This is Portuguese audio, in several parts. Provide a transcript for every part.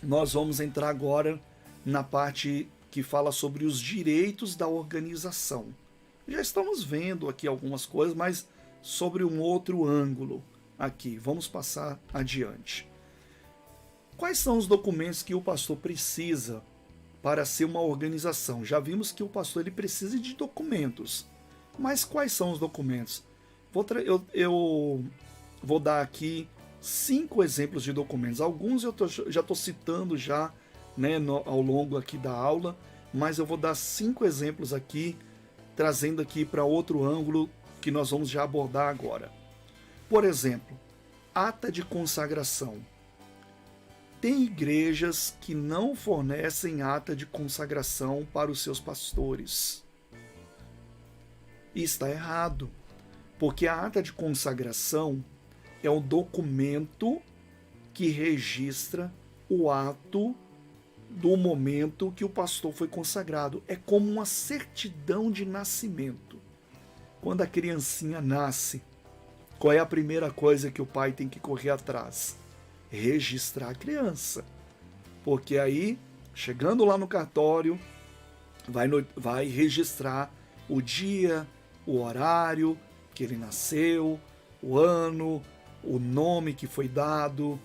nós vamos entrar agora na parte que fala sobre os direitos da organização. Já estamos vendo aqui algumas coisas, mas sobre um outro ângulo aqui. Vamos passar adiante. Quais são os documentos que o pastor precisa para ser uma organização? Já vimos que o pastor ele precisa de documentos. Mas quais são os documentos? Eu vou dar aqui 5 exemplos de documentos. Alguns eu já estou citando já, né, ao longo aqui da aula, mas eu vou dar 5 exemplos aqui, trazendo aqui para outro ângulo que nós vamos já abordar agora. Por exemplo, ata de consagração. Tem igrejas que não fornecem ata de consagração para os seus pastores. E está errado, porque a ata de consagração é um documento que registra o ato do momento que o pastor foi consagrado. É como uma certidão de nascimento. Quando a criancinha nasce, qual é a primeira coisa que o pai tem que correr atrás? Registrar a criança. Porque aí, chegando lá no cartório, vai registrar o dia, o horário que ele nasceu, o ano, o nome que foi dado,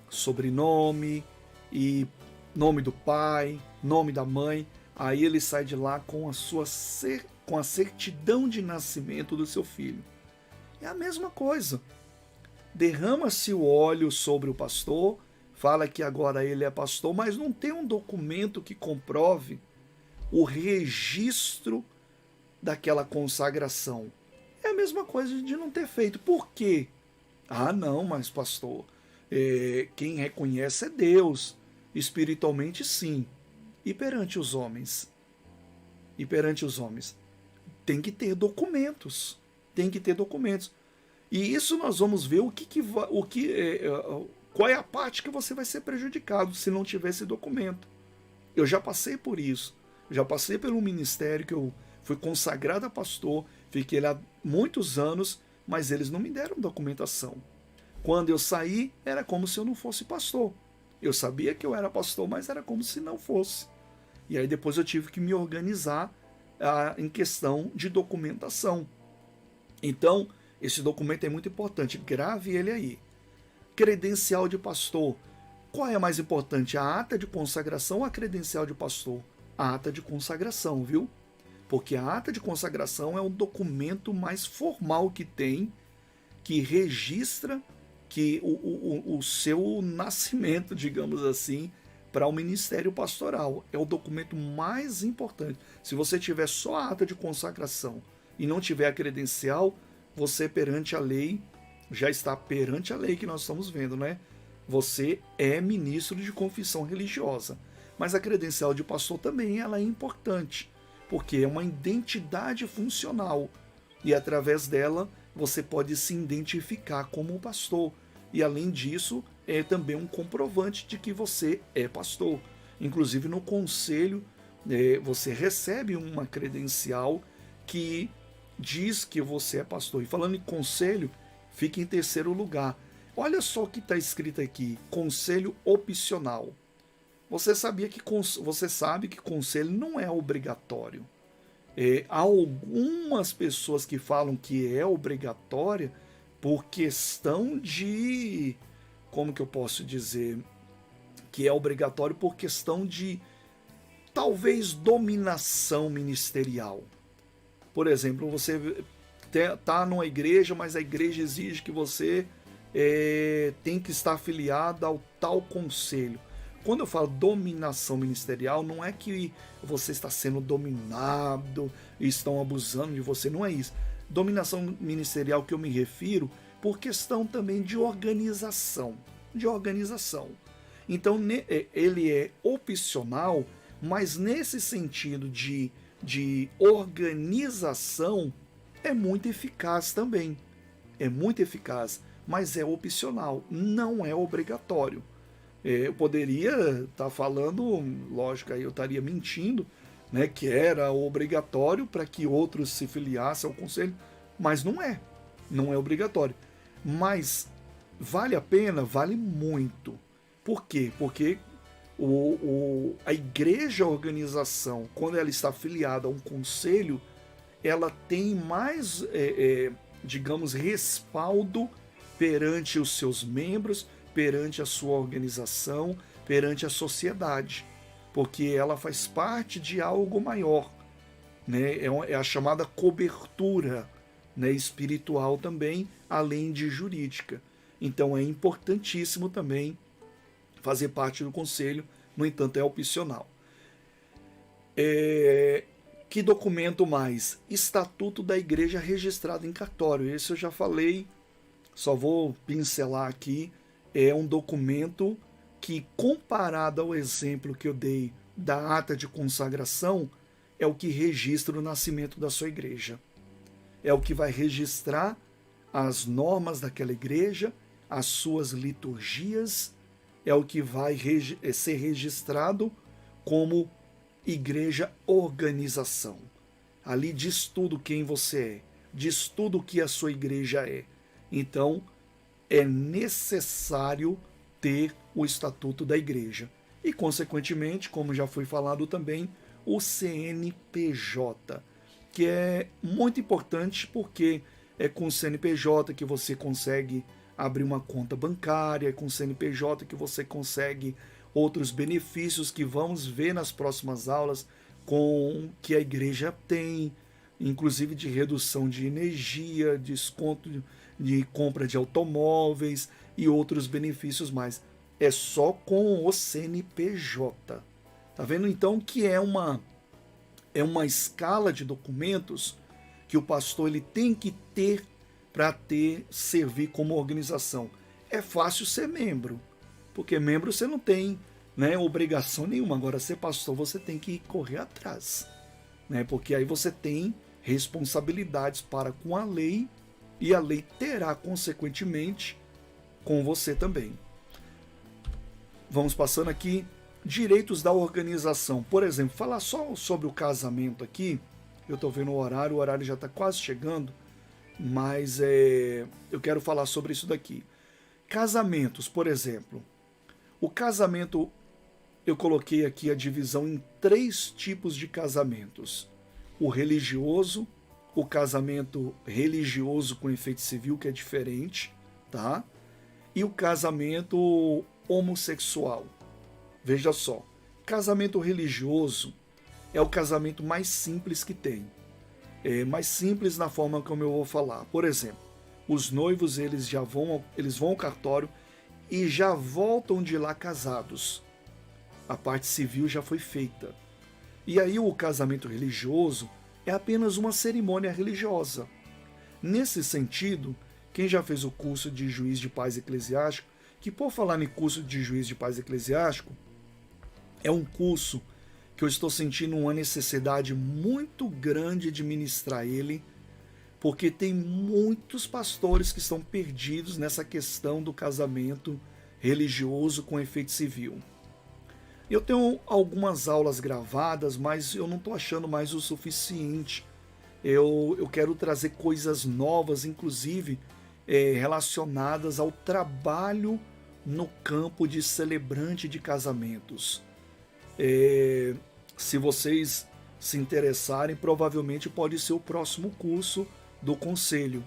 sobrenome e nome do pai, nome da mãe. Aí ele sai de lá com a certidão de nascimento do seu filho. É a mesma coisa. Derrama-se o óleo sobre o pastor, fala que agora ele é pastor, mas não tem um documento que comprove o registro daquela consagração. É a mesma coisa de não ter feito. Por quê? Ah, não, mas pastor, quem reconhece é Deus. Espiritualmente, sim. E perante os homens? E perante os homens? Tem que ter documentos. Tem que ter documentos. E isso nós vamos ver qual é a parte que você vai ser prejudicado se não tiver esse documento. Eu já passei por isso. Já passei pelo ministério que eu fui consagrado a pastor, fiquei lá muitos anos, mas eles não me deram documentação. Quando eu saí, era como se eu não fosse pastor. Eu sabia que eu era pastor, mas era como se não fosse. E aí depois eu tive que me organizar em questão de documentação. Então, esse documento é muito importante, grave ele aí. Credencial de pastor. Qual é a mais importante, a ata de consagração ou a credencial de pastor? A ata de consagração, viu? Porque a ata de consagração é o documento mais formal que tem, que registra que o seu nascimento, digamos assim, para o ministério pastoral. É o documento mais importante. Se você tiver só a ata de consagração e não tiver a credencial, você perante a lei, já está perante a lei que nós estamos vendo, né? Você é ministro de confissão religiosa. Mas a credencial de pastor também ela é importante, porque é uma identidade funcional. E através dela você pode se identificar como pastor. E além disso, é também um comprovante de que você é pastor. Inclusive no conselho, você recebe uma credencial que diz que você é pastor. E falando em conselho, fica em terceiro lugar. Olha só o que está escrito aqui: conselho opcional. Você sabe que conselho não é obrigatório. Há algumas pessoas que falam que é obrigatória por questão de... Como que eu posso dizer? Que é obrigatório por questão de, talvez, dominação ministerial. Por exemplo, você está numa igreja, mas a igreja exige que você tem que estar afiliado ao tal conselho. Quando eu falo dominação ministerial, não é que você está sendo dominado e estão abusando de você, não é isso. Dominação ministerial que eu me refiro por questão também de organização. Então, ele é opcional, mas nesse sentido de organização, é muito eficaz também. É muito eficaz, mas é opcional, não é obrigatório. Eu poderia estar falando, lógico, aí eu estaria mentindo, né, que era obrigatório para que outros se filiassem ao conselho, mas não é obrigatório. Mas vale a pena? Vale muito. Por quê? Porque A igreja, a organização, quando ela está afiliada a um conselho, ela tem mais, digamos, respaldo perante os seus membros, perante a sua organização, perante a sociedade, porque ela faz parte de algo maior, né? É a chamada cobertura, né, espiritual também, além de jurídica. Então é importantíssimo também fazer parte do conselho, no entanto é opcional. Que documento mais? Estatuto da Igreja registrado em cartório. Esse eu já falei, só vou pincelar aqui. É um documento que, comparado ao exemplo que eu dei da ata de consagração, é o que registra o nascimento da sua igreja. É o que vai registrar as normas daquela igreja, as suas liturgias, é o que vai ser registrado como igreja organização. Ali diz tudo quem você é, diz tudo o que a sua igreja é. Então, é necessário ter o estatuto da igreja. E, consequentemente, como já foi falado também, o CNPJ, que é muito importante porque é com o CNPJ que você consegue abrir uma conta bancária, é com o CNPJ que você consegue outros benefícios que vamos ver nas próximas aulas com que a igreja tem, inclusive de redução de energia, desconto de compra de automóveis e outros benefícios mais. É só com o CNPJ. Tá vendo então que é uma escala de documentos que o pastor ele tem que ter para servir como organização. É fácil ser membro, porque membro você não tem, né, obrigação nenhuma. Agora, ser pastor você tem que correr atrás, né, porque aí você tem responsabilidades para com a lei e a lei terá, consequentemente, com você também. Vamos passando aqui. Direitos da organização. Por exemplo, falar só sobre o casamento aqui. Eu estou vendo o horário já está quase chegando, mas eu quero falar sobre isso daqui. Casamentos, por exemplo. O casamento, eu coloquei aqui a divisão em 3 tipos de casamentos. O religioso, o casamento religioso com efeito civil, que é diferente, tá? E o casamento homossexual. Veja só, casamento religioso é o casamento mais simples que tem. É mais simples na forma como eu vou falar. Por exemplo, os noivos eles vão ao cartório e já voltam de lá casados. A parte civil já foi feita. E aí o casamento religioso é apenas uma cerimônia religiosa. Nesse sentido, quem já fez o curso de juiz de paz eclesiástico, que por falar em curso de juiz de paz eclesiástico, é um curso que eu estou sentindo uma necessidade muito grande de ministrar ele, porque tem muitos pastores que estão perdidos nessa questão do casamento religioso com efeito civil. Eu tenho algumas aulas gravadas, mas eu não estou achando mais o suficiente. Eu quero trazer coisas novas, inclusive relacionadas ao trabalho no campo de celebrante de casamentos. Se vocês se interessarem, provavelmente pode ser o próximo curso do conselho.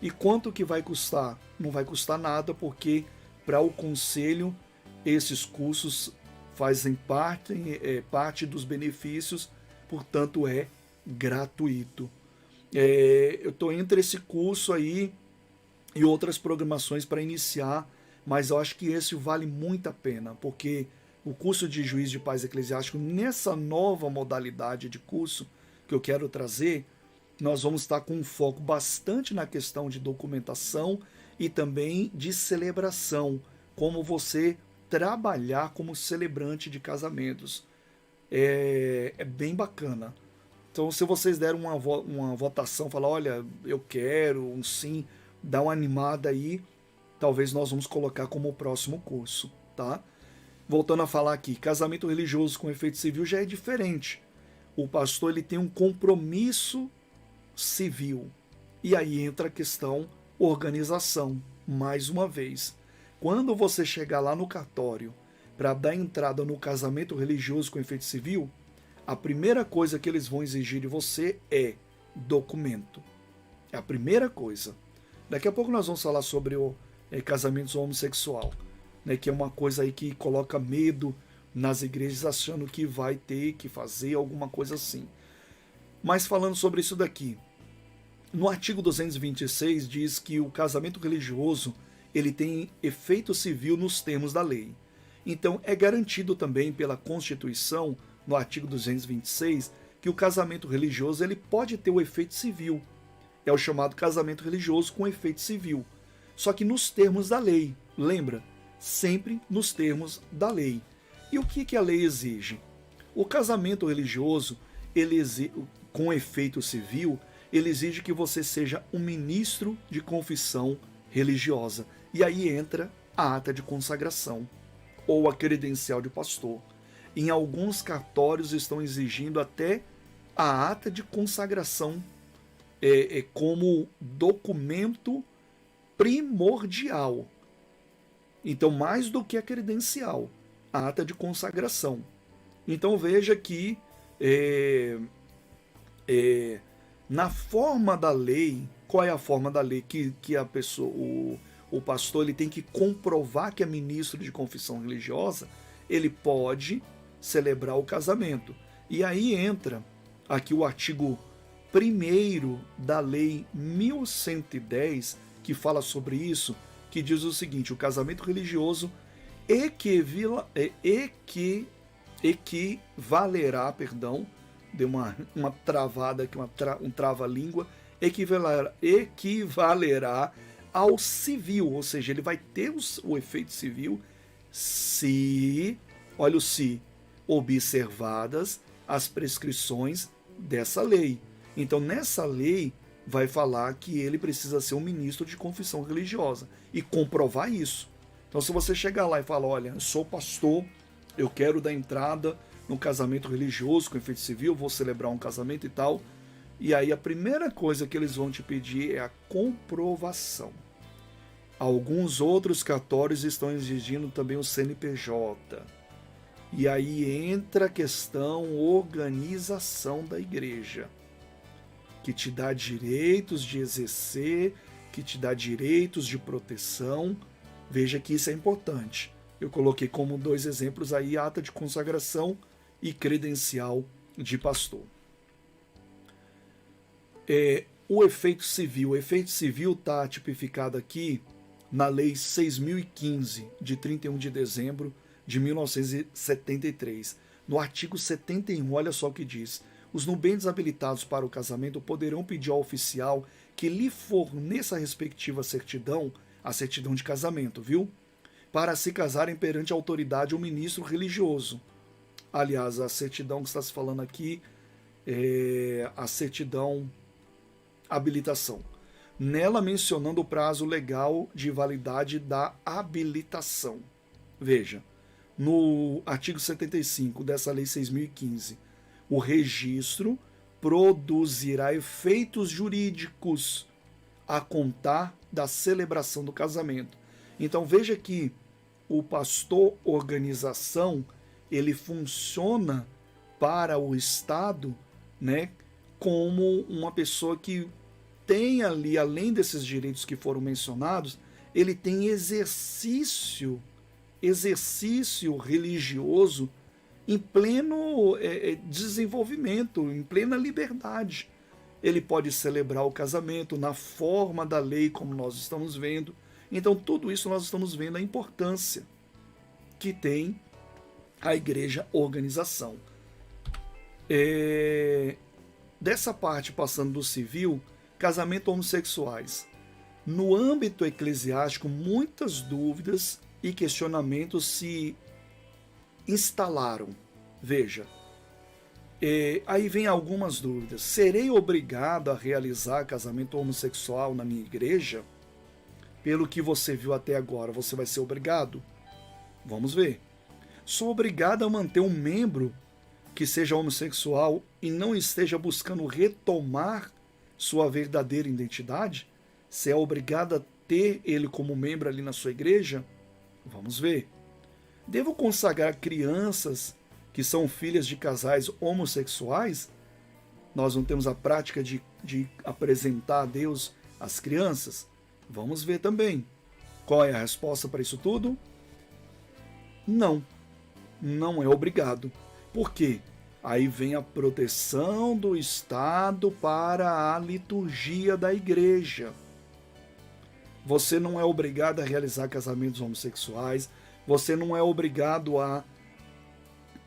E quanto que vai custar? Não vai custar nada, porque para o conselho esses cursos fazem parte dos benefícios, portanto é gratuito. Eu estou entre esse curso aí e outras programações para iniciar, mas eu acho que esse vale muito a pena, porque o curso de juiz de paz eclesiástico, nessa nova modalidade de curso que eu quero trazer, nós vamos estar com um foco bastante na questão de documentação e também de celebração, como você trabalhar como celebrante de casamentos. É bem bacana. Então, se vocês deram uma votação, falar, olha, eu quero, um sim, dá uma animada aí, talvez nós vamos colocar como o próximo curso, tá? Voltando a falar aqui, casamento religioso com efeito civil já é diferente. O pastor ele tem um compromisso civil. E aí entra a questão organização, mais uma vez. Quando você chegar lá no cartório para dar entrada no casamento religioso com efeito civil, a primeira coisa que eles vão exigir de você é documento. É a primeira coisa. Daqui a pouco nós vamos falar sobre o casamento homossexual, né, que é uma coisa aí que coloca medo nas igrejas, achando que vai ter que fazer alguma coisa assim. Mas falando sobre isso daqui, no artigo 226 diz que o casamento religioso ele tem efeito civil nos termos da lei. Então é garantido também pela Constituição, no artigo 226, que o casamento religioso ele pode ter o efeito civil. É o chamado casamento religioso com efeito civil. Só que nos termos da lei. Lembra? Sempre nos termos da lei. E o que a lei exige? O casamento religioso, com efeito civil, ele exige que você seja um ministro de confissão religiosa. E aí entra a ata de consagração, ou a credencial de pastor. Em alguns cartórios estão exigindo até a ata de consagração como documento primordial. Então, mais do que a credencial, a ata de consagração. Então, veja que na forma da lei, qual é a forma da lei que a pessoa, o pastor ele tem que comprovar que é ministro de confissão religiosa, ele pode celebrar o casamento. E aí entra aqui o artigo 1º da lei 1110, que fala sobre isso, que diz o seguinte: o casamento religioso equivalerá, deu uma travada aqui, um trava-língua, equivalerá ao civil, ou seja, ele vai ter o efeito civil se, olha o se, observadas as prescrições dessa lei. Então, nessa lei, vai falar que ele precisa ser um ministro de confissão religiosa e comprovar isso. Então, se você chegar lá e falar, olha, eu sou pastor, eu quero dar entrada no casamento religioso com efeito civil, vou celebrar um casamento e tal, e aí a primeira coisa que eles vão te pedir é a comprovação. Alguns outros cartórios estão exigindo também o CNPJ. E aí entra a questão organização da igreja, que te dá direitos de exercer, que te dá direitos de proteção. Veja que isso é importante. Eu coloquei como 2 exemplos aí a ata de consagração e credencial de pastor. O efeito civil. O efeito civil está tipificado aqui na Lei 6.015, de 31 de dezembro de 1973. No artigo 71, olha só o que diz: os nubentes habilitados para o casamento poderão pedir ao oficial que lhe forneça a respectiva certidão, a certidão de casamento, viu? Para se casarem perante a autoridade ou ministro religioso. Aliás, a certidão que está se falando aqui é a certidão habilitação. Nela mencionando o prazo legal de validade da habilitação. Veja, no artigo 75 dessa Lei 6.015, o registro produzirá efeitos jurídicos a contar da celebração do casamento. Então veja que o pastor organização, ele funciona para o Estado, né, como uma pessoa que tem ali, além desses direitos que foram mencionados, ele tem exercício religioso em pleno desenvolvimento, em plena liberdade. Ele pode celebrar o casamento na forma da lei, como nós estamos vendo. Então, tudo isso nós estamos vendo a importância que tem a igreja organização. Dessa parte, passando do civil, casamento homossexuais. No âmbito eclesiástico, muitas dúvidas e questionamentos se instalaram. Veja, aí vem algumas dúvidas. Serei obrigado a realizar casamento homossexual na minha igreja? Pelo que você viu até agora, você vai ser obrigado? Vamos ver. Sou obrigado a manter um membro que seja homossexual e não esteja buscando retomar sua verdadeira identidade? Você é obrigado a ter ele como membro ali na sua igreja? Vamos ver. Devo consagrar crianças que são filhas de casais homossexuais? Nós não temos a prática de apresentar a Deus as crianças? Vamos ver também. Qual é a resposta para isso tudo? Não, não é obrigado. Por quê? Aí vem a proteção do Estado para a liturgia da igreja. Você não é obrigado a realizar casamentos homossexuais, você não é obrigado a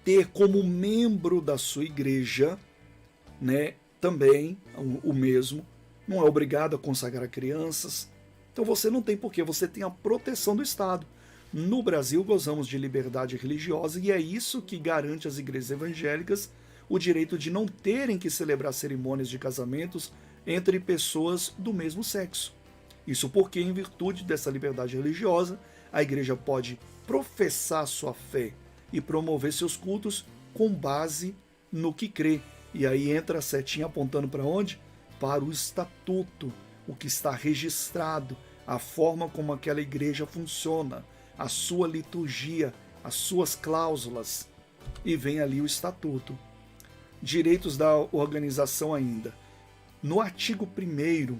ter como membro da sua igreja, né, também o mesmo, não é obrigado a consagrar crianças. Então você não tem porquê, você tem a proteção do Estado. No Brasil gozamos de liberdade religiosa e é isso que garante às igrejas evangélicas o direito de não terem que celebrar cerimônias de casamentos entre pessoas do mesmo sexo. Isso porque, em virtude dessa liberdade religiosa, a igreja pode professar sua fé e promover seus cultos com base no que crê. E aí entra a setinha apontando para onde? Para o estatuto, o que está registrado, a forma como aquela igreja funciona, a sua liturgia, as suas cláusulas. E vem ali o estatuto. Direitos da organização ainda. No artigo 1º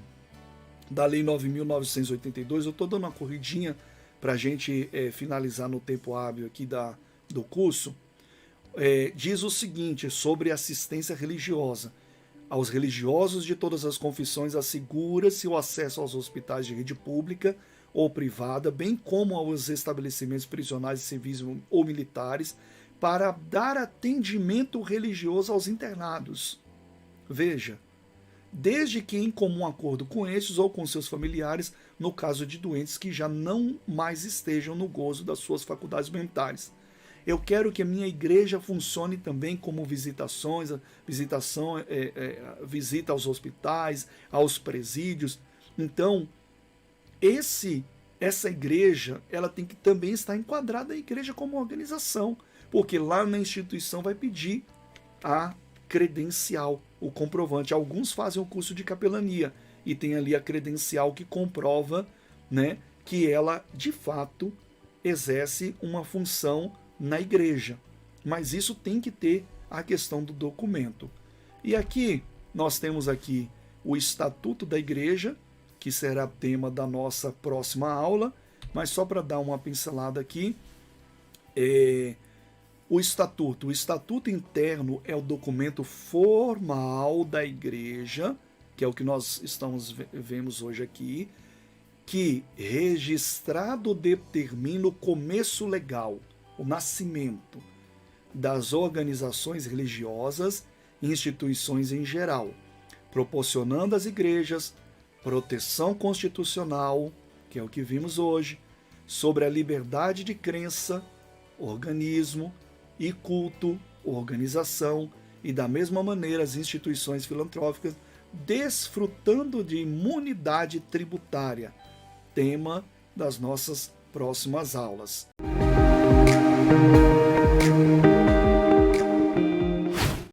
da Lei 9.982, eu estou dando uma corridinha para a gente finalizar no tempo hábil aqui do curso, diz o seguinte sobre assistência religiosa. Aos religiosos de todas as confissões assegura-se o acesso aos hospitais de rede pública ou privada, bem como aos estabelecimentos prisionais, civis ou militares, para dar atendimento religioso aos internados. Veja, desde que em comum acordo com estes ou com seus familiares, no caso de doentes que já não mais estejam no gozo das suas faculdades mentais. Eu quero que a minha igreja funcione também como visita aos hospitais, aos presídios. Então, essa igreja, ela tem que também estar enquadrada a igreja como organização, porque lá na instituição vai pedir a credencial, o comprovante. Alguns fazem o curso de capelania e tem ali a credencial que comprova, né, que ela de fato exerce uma função na igreja. Mas isso tem que ter a questão do documento. E aqui nós temos aqui o Estatuto da Igreja, que será tema da nossa próxima aula, mas só para dar uma pincelada aqui, o Estatuto interno é o documento formal da igreja, que é o que nós vemos hoje aqui, que registrado determina o começo legal, o nascimento das organizações religiosas e instituições em geral, proporcionando às igrejas proteção constitucional, que é o que vimos hoje, sobre a liberdade de crença, organismo e culto, organização, e da mesma maneira as instituições filantrópicas desfrutando de imunidade tributária, tema das nossas próximas aulas.